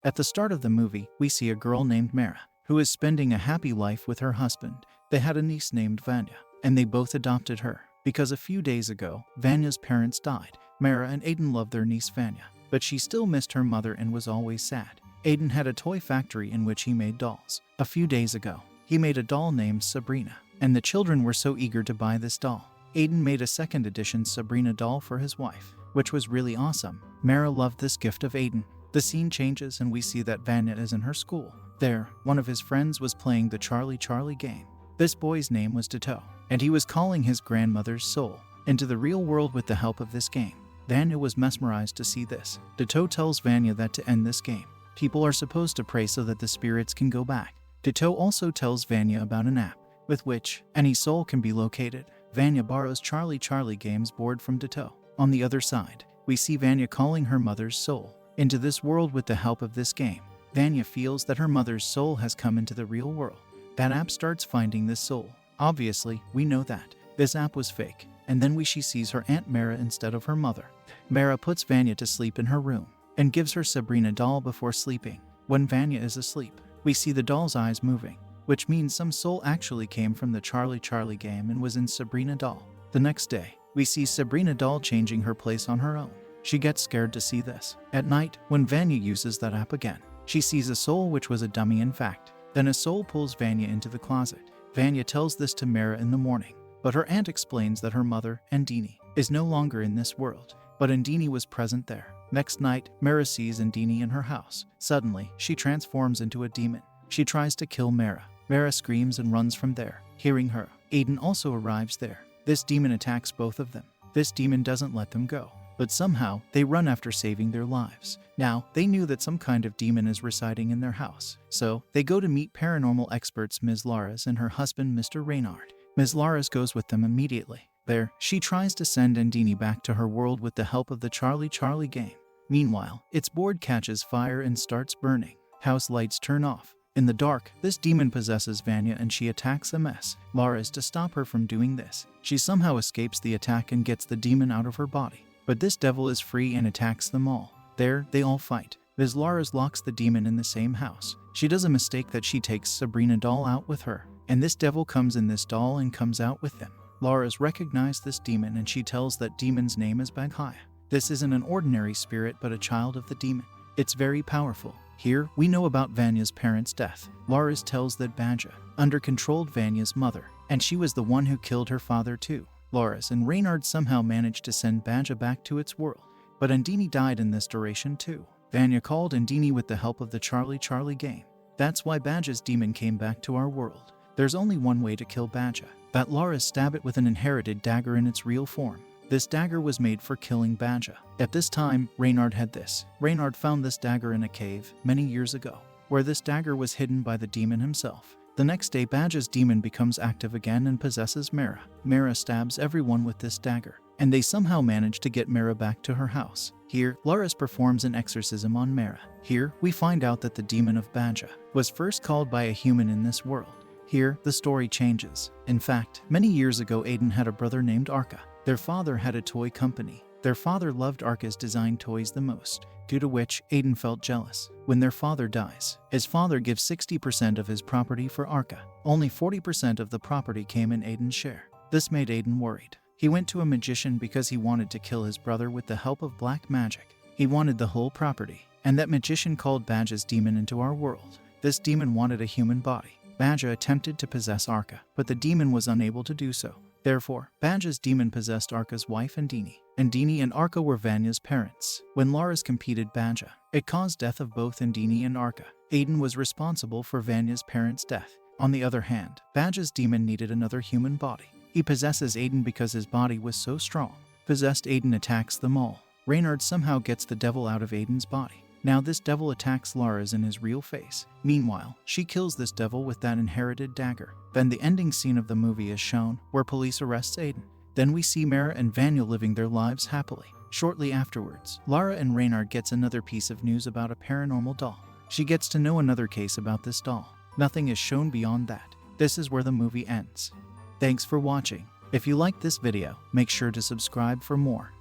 At the start of the movie, we see a girl named Mara, who is spending a happy life with her husband. They had a niece named Vanya, and they both adopted her. Because a few days ago, Vanya's parents died. Mara and Aiden loved their niece Vanya, but she still missed her mother and was always sad. Aiden had a toy factory in which he made dolls. A few days ago, he made a doll named Sabrina, and the children were so eager to buy this doll. Aiden made a second edition Sabrina doll for his wife, which was really awesome. Mara loved this gift of Aiden. The scene changes and we see that Vanya is in her school. There, one of his friends was playing the Charlie game. This boy's name was Ditto, and he was calling his grandmother's soul into the real world with the help of this game. Vanya was mesmerized to see this. Ditto tells Vanya that to end this game, people are supposed to pray so that the spirits can go back. Ditto also tells Vanya about an app with which any soul can be located. Vanya borrows Charlie game's board from Ditto. On the other side, we see Vanya calling her mother's soul into this world with the help of this game. Vanya feels that her mother's soul has come into the real world. That app starts finding this soul. Obviously, we know that this app was fake. And then she sees her Aunt Mara instead of her mother. Mara puts Vanya to sleep in her room and gives her Sabrina doll before sleeping. When Vanya is asleep, we see the doll's eyes moving, which means some soul actually came from the Charlie game and was in Sabrina doll. The next day, we see Sabrina doll changing her place on her own. She gets scared to see this. At night, when Vanya uses that app again, she sees a soul which was a dummy in fact. Then a soul pulls Vanya into the closet. Vanya tells this to Mara in the morning, but her aunt explains that her mother, Andini, is no longer in this world, but Andini was present there. Next night, Mara sees Andini in her house. Suddenly, she transforms into a demon. She tries to kill Mara. Mara screams and runs from there. Hearing her, Aiden also arrives there. This demon attacks both of them. This demon doesn't let them go, but somehow they run after saving their lives. Now, they knew that some kind of demon is residing in their house, so they go to meet paranormal experts Ms. Laras and her husband Mr. Reynard. Ms. Laras goes with them immediately. There, she tries to send Andini back to her world with the help of the Charlie game. Meanwhile, its board catches fire and starts burning. House lights turn off. In the dark, this demon possesses Vanya and she attacks Ms. Laras to stop her from doing this. She somehow escapes the attack and gets the demon out of her body. But this devil is free and attacks them all. There, they all fight. Ms. Laras locks the demon in the same house. She does a mistake that she takes Sabrina doll out with her, and this devil comes in this doll and comes out with them. Laras recognizes this demon and she tells that demon's name is Baghaya. This isn't an ordinary spirit but a child of the demon. It's very powerful. Here, we know about Vanya's parents' death. Laras tells that Baja under-controlled Vanya's mother, and she was the one who killed her father too. Laras and Reynard somehow managed to send Baja back to its world, but Andini died in this duration too. Vanya called Andini with the help of the Charlie game. That's why Baja's demon came back to our world. There's only one way to kill Baja. That Laras stab it with an inherited dagger in its real form. This dagger was made for killing Baja. At this time, Reynard had this. Reynard found this dagger in a cave many years ago, where this dagger was hidden by the demon himself. The next day, Baja's demon becomes active again and possesses Mara. Mara stabs everyone with this dagger, and they somehow manage to get Mara back to her house. Here, Laras performs an exorcism on Mara. Here, we find out that the demon of Baja was first called by a human in this world. Here, the story changes. In fact, many years ago, Aiden had a brother named Arca. Their father had a toy company. Their father loved Arca's designed toys the most, due to which Aiden felt jealous. When their father dies, his father gives 60% of his property for Arca. Only 40% of the property came in Aiden's share. This made Aiden worried. He went to a magician because he wanted to kill his brother with the help of black magic. He wanted the whole property, and that magician called Baja's demon into our world. This demon wanted a human body. Baja attempted to possess Arca, but the demon was unable to do so. Therefore, Baja's demon possessed Arca's wife Andini. Andini and Arca were Vanya's parents. When Laras competed Baja, it caused death of both Andini and Arca. Aiden was responsible for Vanya's parents' death. On the other hand, Baja's demon needed another human body. He possesses Aiden because his body was so strong. Possessed Aiden attacks them all. Reynard somehow gets the devil out of Aiden's body. Now this devil attacks Laras in his real face. Meanwhile, she kills this devil with that inherited dagger. Then the ending scene of the movie is shown, where police arrests Aiden. Then we see Mara and Vanya living their lives happily. Shortly afterwards, Lara and Reynard gets another piece of news about a paranormal doll. She gets to know another case about this doll. Nothing is shown beyond that. This is where the movie ends. Thanks for watching. If you liked this video, make sure to subscribe for more.